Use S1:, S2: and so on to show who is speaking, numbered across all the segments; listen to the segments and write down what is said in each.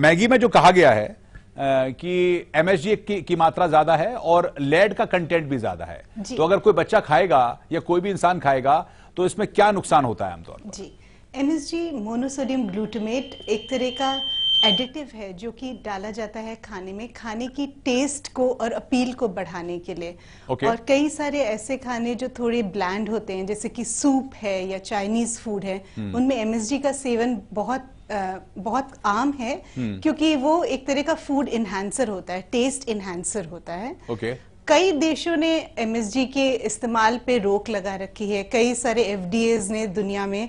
S1: Maggi में जो कहा गया है कि एमएसजी की मात्रा ज्यादा है और लेड का कंटेंट भी ज्यादा है, तो अगर कोई बच्चा खाएगा या कोई भी इंसान खाएगा तो इसमें क्या नुकसान होता है आमतौर पर? जी,
S2: एमएसजी मोनोसोडियम ग्लूटामेट एक तरह का एडिटिव है जो कि डाला जाता है खाने में, खाने की टेस्ट को और अपील को बढ़ाने के लिए। और कई सारे ऐसे खाने जो थोड़े ब्लैंड होते हैं, जैसे कि सूप है या चाइनीज फूड है, उनमें एमएसजी का सेवन बहुत आम है, क्योंकि वो एक तरह का फूड इन्हांसर होता है, टेस्ट इन्हांसर होता है। कई देशों ने एमएसजी के इस्तेमाल पे रोक लगा रखी है। कई सारे एफडीएज ने दुनिया में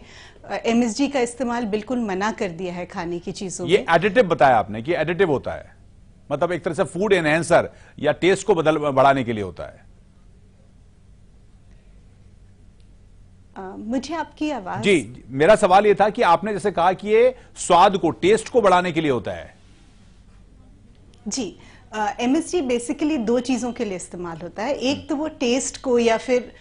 S2: एमएसजी का इस्तेमाल बिल्कुल मना कर दिया है खाने की चीजों में।
S1: ये एडिटिव बताया आपने कि एडिटिव होता है, मतलब एक तरह से फूड एनहेंसर या टेस्ट को बढ़ाने के लिए होता है।
S2: मुझे आपकी आवाज
S1: जी, मेरा सवाल ये था कि आपने जैसे कहा कि ये स्वाद को, टेस्ट को बढ़ाने के लिए होता है।
S2: जी, एमएसजी बेसिकली दो चीजों के लिए इस्तेमाल होता है। एक तो वो टेस्ट को या फिर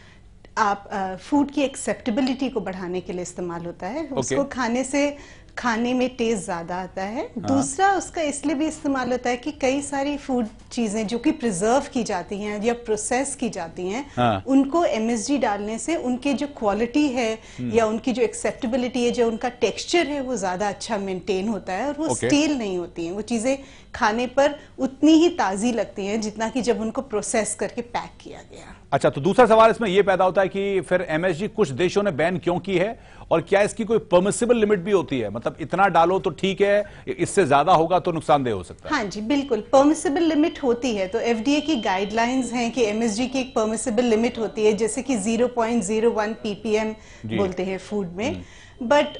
S2: आप फूड की एक्सेप्टेबिलिटी को बढ़ाने के लिए इस्तेमाल होता है, उसको खाने से खाने में टेस्ट ज्यादा आता है। दूसरा उसका इसलिए भी इस्तेमाल होता है कि कई सारी फूड चीजें जो कि प्रिजर्व की जाती हैं या प्रोसेस की जाती हैं, उनको एमएसजी डालने से उनके जो क्वालिटी है या उनकी जो एक्सेप्टेबिलिटी है, जो उनका टेक्सचर है, वो ज्यादा अच्छा मेंटेन होता है और वो स्टील नहीं होती हैं। वो चीजें खाने पर उतनी ही ताजी लगती हैं जितना कि जब उनको प्रोसेस करके पैक किया गया।
S1: अच्छा, तो दूसरा सवाल इसमें यह पैदा होता है कि फिर एमएसजी कुछ देशों ने बैन क्यों की है और क्या इसकी कोई परमिसिबल लिमिट भी होती है? मतलब इतना डालो तो ठीक है, इससे ज्यादा होगा तो नुकसानदेह हो सकता है।
S2: हाँ जी, बिल्कुल परमिसिबल लिमिट होती है। तो एफडीए की गाइडलाइंस हैं कि एमएसजी की एक परमिसिबल लिमिट होती है, जैसे कि 0.01 ppm बोलते हैं फूड में। बट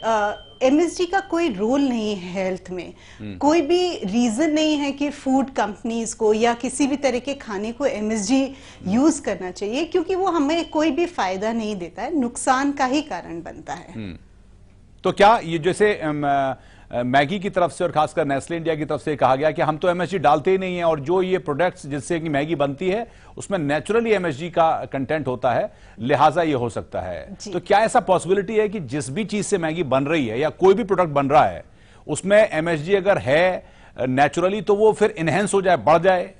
S2: एमएसजी का कोई रोल नहीं है हेल्थ में। कोई भी रीजन नहीं है कि फूड कंपनीज को या किसी भी तरह के खाने को एमएसजी यूज करना चाहिए, क्योंकि वो हमें कोई भी फायदा नहीं देता है, नुकसान का ही कारण बनता है।
S1: तो क्या ये जैसे मैगी की तरफ से और खासकर नेस्ले इंडिया की तरफ से कहा गया कि हम तो एमएसजी डालते ही नहीं है और जो ये प्रोडक्ट्स जिससे कि मैगी बनती है उसमें नेचुरली एमएसजी का कंटेंट होता है, लिहाजा ये हो सकता है। तो क्या ऐसा पॉसिबिलिटी है कि जिस भी चीज से मैगी बन रही है या कोई भी प्रोडक्ट बन रहा है उसमें एमएसजी अगर है नेचुरली तो वो फिर इनहेंस हो जाए, बढ़ जाए?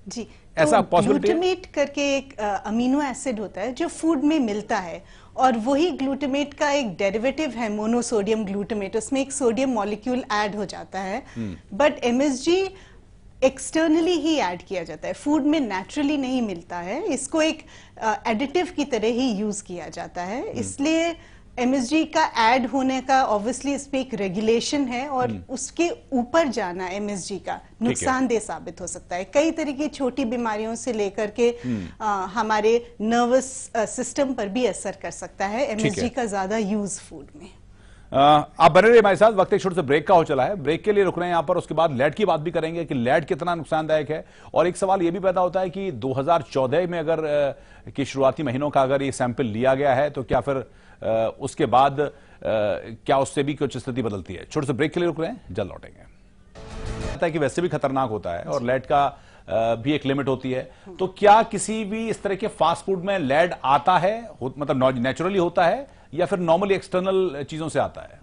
S2: जी,
S1: ऐसा
S2: तो ग्लूटामेट करके एक अमीनो एसिड होता है जो फूड में मिलता है और वही ग्लूटामेट का एक डेरिवेटिव है मोनोसोडियम ग्लूटामेट। उसमें एक सोडियम मॉलिक्यूल ऐड हो जाता है, but MSG externally he add किया जाता है, फूड में नेचुरली नहीं मिलता है। इसको एक एडिटिव की तरह ही यूज किया जाता है। इसलिए एमएसजी का ऐड होने का ऑब्वियसली इस पे एक रेगुलेशन है और उसके ऊपर जाना एमएसजी का नुकसानदेह साबित हो सकता है। कई तरह की छोटी बीमारियों से लेकर के हमारे नर्वस सिस्टम पर भी असर कर सकता है एमएसजी का ज्यादा यूज फूड में।
S1: आप बने रहिए हमारे साथ, वक्त एक छोटे से ब्रेक का हो चला है, ब्रेक के लिए रुक रहे हैं यहां पर। उसके बाद लेड की बात भी करेंगे कि लेड कितना नुकसानदायक है। और एक सवाल यह भी पैदा होता है कि 2014 में अगर की शुरुआती महीनों का अगर ये सैंपल लिया गया है तो क्या फिर उसके बाद क्या उससे भी कुछ स्थिति बदलती है? छोटे से ब्रेक के लिए रुक रहे हैं, जल्द लौटेंगे। पता है कि वैसे भी खतरनाक होता है और लेड का भी एक लिमिट होती है, तो क्या किसी भी इस तरह के फास्ट फूड में लेड आता है, मतलब नेचुरली होता है या फिर नॉर्मली एक्सटर्नल चीजों से आता है?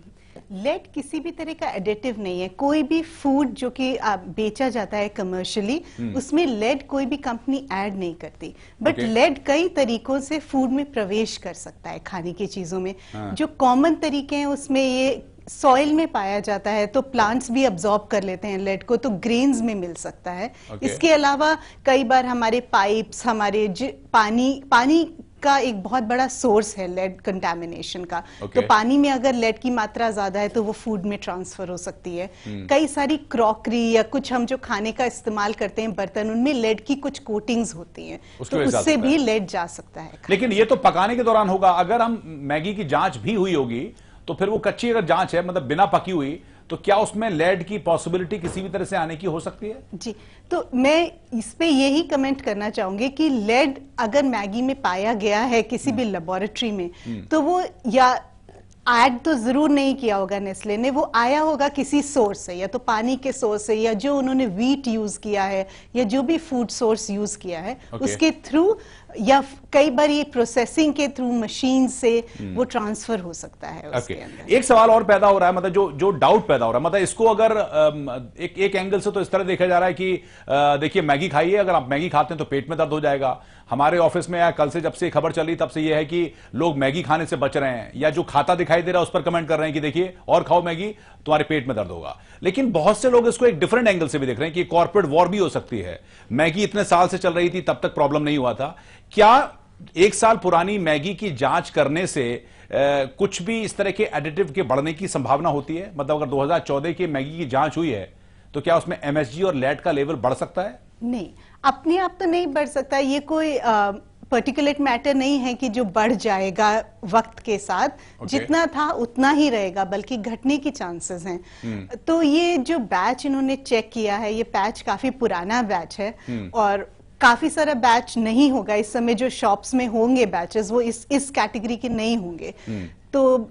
S2: लेड किसी भी तरह का एडिटिव नहीं है। कोई भी फूड जो कि बेचा जाता है कमर्शियली, उसमें लेड कोई भी कंपनी ऐड नहीं करती। बट लेड कई तरीकों से फूड में प्रवेश कर सकता है खाने की चीजों में। जो कॉमन तरीके हैं उसमें ये सॉइल में पाया जाता है, तो प्लांट्स भी अब्सॉर्ब कर लेते हैं लेड को, तो ग्रेन्स में मिल सकता है। इसके अलावा कई बार हमारे पाइप्स, हमारे पानी का एक बहुत बड़ा सोर्स है लेड कंटामिनेशन का। तो पानी में अगर लेड की मात्रा ज्यादा है तो वो फूड में ट्रांसफर हो सकती है। कई सारी क्रॉकरी या कुछ हम जो खाने का इस्तेमाल करते हैं बर्तन, उनमें लेड की कुछ कोटिंग्स होती हैं, तो उससे भी लेड जा सकता है।
S1: लेकिन ये तो पकाने के दौरान होगा। अगर हम मैगी की जांच भी हुई होगी तो फिर वो कच्ची अगर जांच है, मतलब बिना पकी हुई, तो क्या उसमें लेड की पॉसिबिलिटी किसी भी तरह से आने की हो सकती है?
S2: जी, तो मैं इस पे यही कमेंट करना चाहूंगी कि लेड अगर मैगी में पाया गया है किसी भी लेबोरेटरी में, तो वो या ऐड तो जरूर नहीं किया होगा नेस्ले ने, वो आया होगा किसी सोर्स से, या तो पानी के सोर्स से, या जो उन्होंने व्हीट यूज किया है, या जो भी फूड सोर्स यूज किया है उसके थ्रू, या कई बार ये प्रोसेसिंग के थ्रू मशीन से वो ट्रांसफर हो सकता है उसके अंदर।
S1: एक सवाल और पैदा हो रहा है, मतलब जो डाउट पैदा हो रहा है, मतलब इसको अगर एक एंगल से तो इस तरह देखा जा रहा है कि देखिए मैगी खाइए, अगर आप मैगी खाते हैं तो पेट में दर्द हो जाएगा। हमारे ऑफिस में या कल से जब से खबर चली तब से यह है कि लोग मैगी खाने से बच रहे हैं, या जो खाता दिखाई दे रहा है उस पर कमेंट कर रहे हैं कि देखिए और खाओ मैगी, तुम्हारे पेट में दर्द होगा। लेकिन बहुत से लोग इसको एक डिफरेंट एंगल से भी देख रहे हैं कि कॉर्पोरेट वॉर भी हो सकती है। मैगी इतने साल से चल रही थी, तब तक प्रॉब्लम नहीं हुआ था। क्या 1 साल पुरानी मैगी की जांच करने से कुछ भी इस तरह के एडिटिव के बढ़ने की संभावना होती है? मतलब अगर 2014 की मैगी की जांच हुई है तो क्या उसमें एमएसजी और लेड का लेवल बढ़ सकता है?
S2: नहीं, अपने आप तो नहीं बढ़ सकता। ये कोई पर्टिकुलेट मैटर नहीं है कि जो बढ़ जाएगा वक्त के साथ। जितना था उतना ही रहेगा, बल्कि घटने की चांसेस हैं। तो ये जो बैच इन्होंने चेक किया है, ये बैच काफी पुराना बैच है और काफी सारा बैच नहीं होगा इस समय। जो शॉप्स में होंगे बैचेस वो इस कैटेगरी के नहीं होंगे। तो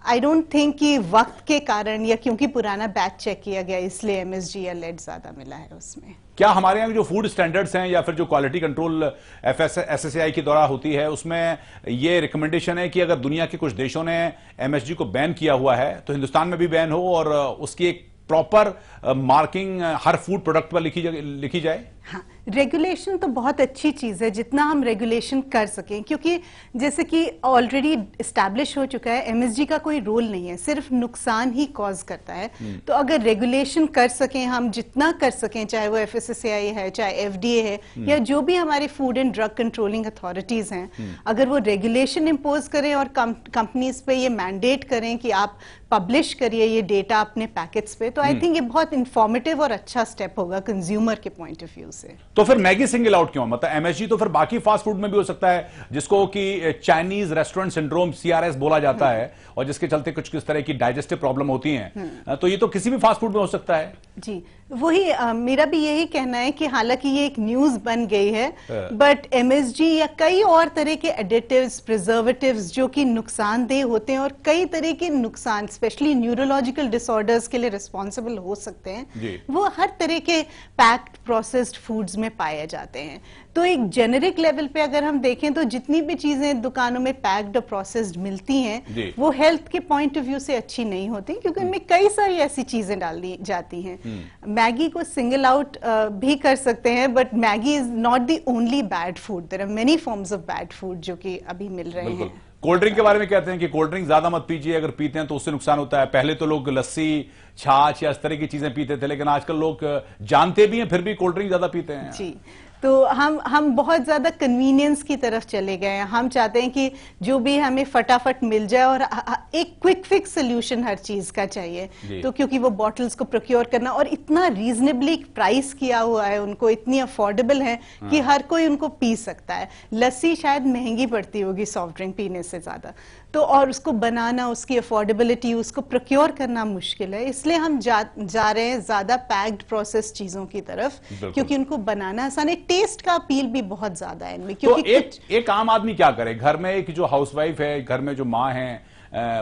S2: आई डोंट थिंक कि वक्त के कारण या क्योंकि पुराना बैच चेक किया गया इसलिए एमएसजी या लेड ज्यादा मिला है उसमें।
S1: क्या हमारे यहाँ जो फूड स्टैंडर्ड्स हैं या फिर जो क्वालिटी कंट्रोल एफएसएसआई के द्वारा होती है उसमें ये रिकमेंडेशन है कि अगर दुनिया के कुछ देशों ने एमएसजी को बैन किया हुआ है तो हिंदुस्तान में भी बैन हो और उसकी एक प्रॉपर मार्किंग हर फूड प्रोडक्ट पर लिखी जाए?
S2: हाँ, रेगुलेशन तो बहुत अच्छी चीज है जितना हम रेगुलेशन कर सकें, क्योंकि जैसे कि ऑलरेडी एस्टैब्लिश हो चुका है एमएसजी का कोई रोल नहीं है, सिर्फ नुकसान ही कॉज करता है। तो अगर रेगुलेशन कर सकें हम, जितना कर सकें, चाहे वो एफएसएसएआई है, चाहे एफडीए है, या जो भी हमारी food and drug controlling authorities हैं, अगर वो रेगुलेशन इम्पोज करें और कंपनीज पे ये मैंडेट करें कि आप पब्लिश करिए ये डेटा अपने पैकेट्स पे, तो आई थिंक ये बहुत इंफॉर्मेटिव और अच्छा स्टेप होगा कंज्यूमर के पॉइंट ऑफ व्यू से।
S1: तो फिर मैगी सिंगल आउट क्यों? मतलब एमएसजी तो फिर बाकी फास्ट फूड में भी हो सकता है, जिसको कि चाइनीज रेस्टोरेंट सिंड्रोम सीआरएस बोला जाता है, और जिसके चलते कुछ किस तरह की डाइजेस्टिव प्रॉब्लम होती हैं। तो ये तो किसी भी फास्ट फूड में हो सकता है।
S2: जी, वही मेरा भी यही कहना है कि हालांकि ये एक न्यूज बन गई है, बट एमएसजी या कई और तरह के एडिटिव्स, प्रिजर्वेटिव्स जो कि नुकसानदेह होते हैं और कई तरह के नुकसान स्पेशली न्यूरोलॉजिकल डिसऑर्डर्स के लिए रिस्पॉन्सिबल हो सकते हैं, वो हर तरह के पैक्ड प्रोसेस्ड फूड्स में पाए जाते हैं। तो एक जेनेरिक लेवल पे अगर हम देखें तो जितनी भी चीजें दुकानों में पैक्ड और प्रोसेस्ड मिलती हैं वो हेल्थ के पॉइंट ऑफ व्यू से अच्छी नहीं होती, क्योंकि उनमें कई सारी ऐसी चीजें डाली जाती हैं। मैगी को सिंगल आउट भी कर सकते हैं, but Maggi is not the only bad food. There are many forms of bad food जो कि अभी मिल रहे हैं।
S1: कोल्ड ड्रिंक के बारे में कहते हैं कि कोल्ड ड्रिंक ज्यादा मत पीजिए, अगर पीते हैं तो उससे नुकसान होता है। पहले तो लोग लस्सी, छाछ या इस तरह की चीजें पीते थे, लेकिन आजकल लोग जानते भी हैं फिर भी कोल्ड ड्रिंक ज्यादा पीते हैं।
S2: जी, तो हम बहुत ज्यादा कन्वीनियंस की तरफ चले गए हैं। हम चाहते हैं कि जो भी हमें फटाफट मिल जाए और एक क्विक फिक्स सोल्यूशन हर चीज का चाहिए। तो क्योंकि वो बॉटल्स को प्रोक्योर करना और इतना रीजनेबली प्राइस किया हुआ है, उनको इतनी अफोर्डेबल है कि हर कोई उनको पी सकता है। लस्सी शायद महंगी पड़ती होगी सॉफ्ट ड्रिंक पीने से ज्यादा, तो और उसको बनाना, उसकी अफोर्डेबिलिटी, उसको प्रोक्योर करना मुश्किल है। इसलिए हम जा रहे हैं ज्यादा पैक्ड प्रोसेस चीजों की तरफ, क्योंकि उनको बनाना आसान है। टेस्ट का अपील भी बहुत ज्यादा है इनमें।
S1: क्योंकि तो एक आम आदमी क्या करे? घर में एक जो हाउसवाइफ है, घर में जो माँ है,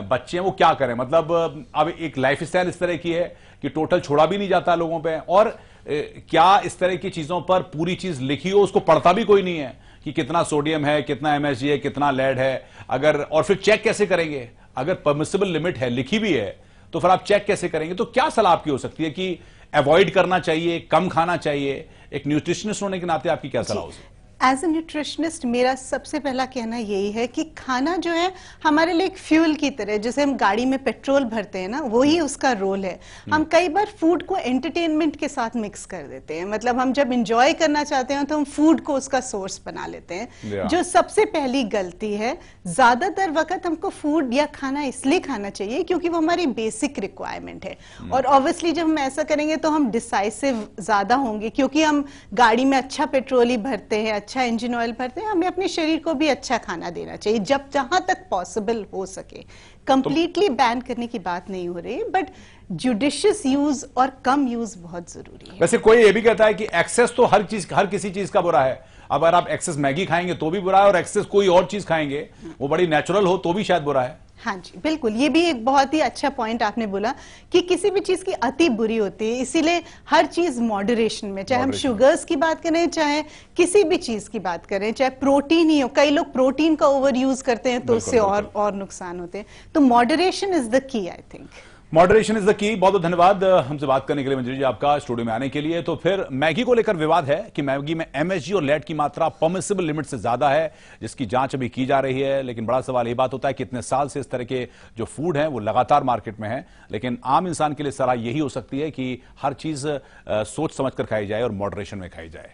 S1: बच्चे हैं, वो क्या करें? मतलब अब एक लाइफ स्टाइल इस तरह की है कि टोटल छोड़ा भी नहीं जाता लोगों पे, और क्या इस तरह की चीजों पर पूरी चीज लिखी हो, उसको पढ़ता भी कोई नहीं है कि कितना सोडियम है, कितना एमएसजी है, कितना लेड है, अगर और फिर चेक कैसे करेंगे? अगर परमिसिबल लिमिट है, लिखी भी है, तो फिर आप चेक कैसे करेंगे? तो क्या सलाह आपकी हो सकती है कि अवॉइड करना चाहिए, कम खाना चाहिए? एक न्यूट्रिशनिस्ट होने के नाते आपकी क्या सलाह हो सकती है?
S2: एज ए न्यूट्रिशनिस्ट मेरा सबसे पहला कहना यही है कि खाना जो है हमारे लिए एक फ्यूल की तरह, जैसे हम गाड़ी में पेट्रोल भरते हैं ना, वही उसका रोल है। हम कई बार फूड को एंटरटेनमेंट के साथ मिक्स कर देते हैं। मतलब हम जब एंजॉय करना चाहते हैं तो हम फूड को उसका सोर्स बना लेते हैं, जो सबसे पहली गलती है। ज्यादातर वक्त हमको फूड या खाना इसलिए खाना चाहिए क्योंकि वो हमारी बेसिक रिक्वायरमेंट है, और ऑब्वियसली जब हम ऐसा करेंगे तो हम डिसाइसिव ज्यादा होंगे, क्योंकि हम गाड़ी में अच्छा पेट्रोल ही भरते हैं, अच्छा इंजन ऑयल भरते हैं। हमें अपने शरीर को भी अच्छा खाना देना चाहिए जब जहां तक पॉसिबल हो सके। कंप्लीटली बैन करने की बात नहीं हो रही, बट जुडिशियस यूज और कम यूज बहुत जरूरी है।
S1: वैसे कोई ये भी कहता है कि एक्सेस तो हर किसी चीज का बुरा है। अगर आप एक्सेस मैगी खाएंगे तो भी बुरा है, और एक्सेस कोई और चीज खाएंगे वो बड़ी नेचुरल हो तो भी शायद बुरा है।
S2: हाँ जी, बिल्कुल, ये भी एक बहुत ही अच्छा पॉइंट आपने बोला कि किसी भी चीज की अति बुरी होती है, इसीलिए हर चीज मॉडरेशन में, चाहे हम शुगर्स की बात करें, चाहे किसी भी चीज की बात करें, चाहे प्रोटीन ही हो, कई लोग प्रोटीन का ओवर यूज करते हैं तो उससे और नुकसान होते हैं, तो moderation is the key, I think.
S1: Moderation is the key. बहुत बहुत धन्यवाद हमसे बात करने के लिए मंजरी जी, आपका स्टूडियो में आने के लिए। तो फिर मैगी को लेकर विवाद है कि मैगी में एमएसजी और लेड की मात्रा परमिसिबल लिमिट से ज्यादा है, जिसकी जांच अभी की जा रही है। लेकिन बड़ा सवाल ये बात होता है कि इतने साल से इस तरह के जो फूड हैं वो लगातार मार्केट में है, लेकिन आम इंसान के लिए सलाह यही हो सकती है कि हर चीज सोच समझ कर खाई जाए और मॉडरेशन में खाई जाए।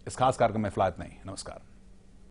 S1: इस खास कार्यक्रम में फिलहाल इतना ही। नमस्कार।